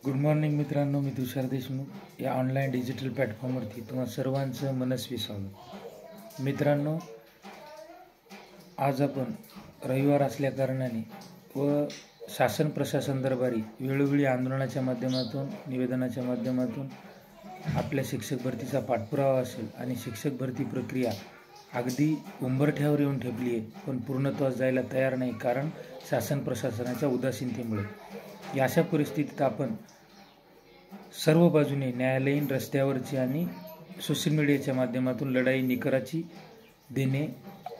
Good morning मित्रांनो, मी तुषार देशमुख या online digital प्लॅटफॉर्मवरती तुम्हा सर्वांचं मनस्वी स्वागत। मित्रांनो, आज आपण रविवार असल्या कारणाने व शासन प्रशासन दरबारी वेळोवेळी आंदोलनाच्या माध्यमातून निवेदनाच्या माध्यमातून आपल्या शिक्षक भरतीचा पाठपुरावा असेल आणि शिक्षक भरती प्रक्रिया अगदी उंबरठ्यावर येऊन ठेपली आहे, पण पूर्णत्वास जायला तयार नाही, कारण शासन प्रशासनाच्या उदासीनतेमुळे। या अशा परिस्थितीत आपण सर्व बाजूने न्यायालयीन रस्त्यावरची आणि सोशल मीडियाच्या माध्यमातून लढाई निकराची देणे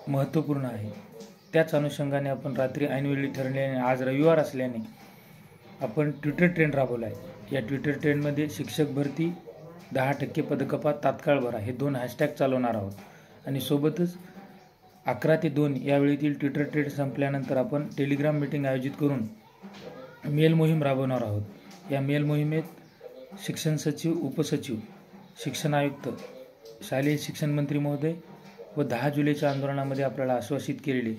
महत्त्वपूर्ण आहे। त्याच अनुषंगाने आपण रात्री ऐनवेळी ठरल्याने आज रविवार असल्याने आपण ट्विटर ट्रेंड राबवला आहे। या ट्विटर ट्रेंडमध्ये शिक्षक भरती 10% पदकपात तात्काळ भरा हे 2 हॅशटॅग चालवणार आहोत आणि सोबतच 11 ते 2 या वेळेतील ट्विटर ट्रेंड संपल्यानंतर आपण टेलिग्राम मीटिंग आयोजित करून मेल मोहीम राबवणार आहोत। या मेल मोहिमेत शिक्षण सचिव, उपसचिव, शिक्षण आयुक्त, शालेय शिक्षण मंत्री महोदय व 10 जुलैच्या आंदोलनामध्ये आपल्याला आश्वासित केलेले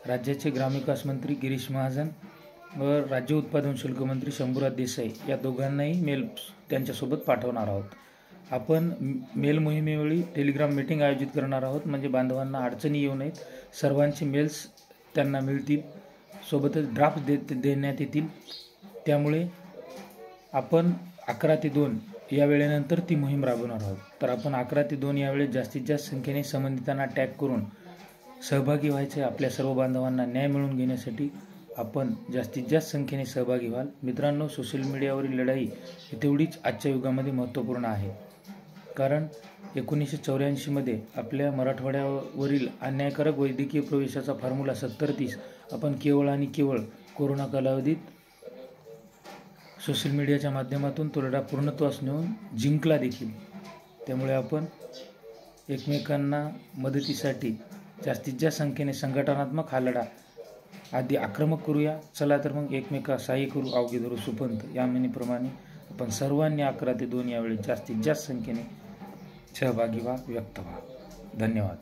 राज्याचे ग्रामविकास मंत्री गिरीश महाजन व राज्य उत्पादन शुल्क मंत्री शंभूराज देसाई या दोघांनाही मेल त्यांच्यासोबत पाठवणार आहोत। आपण मेल मोहिमेवेळी टेलिग्राम मीटिंग आयोजित करणार आहोत, म्हणजे बांधवांना अडचणी येऊ नयेत, सर्वांचे मेल्स त्यांना मिळतील, सोबतच ड्राफ्ट देण्यात येतील। त्यामुळे आपण 11 ते 2 या वेळेनंतर ती मोहीम राबवणार आहोत। तर आपण 11 ते 2 या वेळेत जास्तीत जास्त संख्येने संबंधितांना टॅग करून सहभागी व्हायचे। आपल्या सर्व बांधवांना न्याय मिळवून घेण्यासाठी आपण जास्तीत जास्त संख्येने सहभागी व्हाल। मित्रांनो, सोशल मीडियावरील लढाई ही तेवढीच आजच्या युगामध्ये महत्त्वपूर्ण आहे, कारण 1984 मध्ये आपल्या मराठवाड्यावरील अन्यायकारक वैद्यकीय प्रवेशाचा फॉर्म्युला 70-30 आपण केवळ आणि केवळ कोरोना कालावधीत सोशल मीडियाच्या माध्यमातून तो लढा पूर्णत्वास नेऊन जिंकला देखील। त्यामुळे आपण एकमेकांना मदतीसाठी जास्तीत जास्त संख्येने संघटनात्मक हा लढा आधी आक्रमक करूया। चला तर मग एकमेका सहाय्य करू, अवघे धरू सुपंथ या म्हणीप्रमाणे आपण सर्वांनी 11 ते 2 यावेळी जास्तीत जास्त संख्येने सहभागी व्हा, व्यक्त व्हा। धन्यवाद।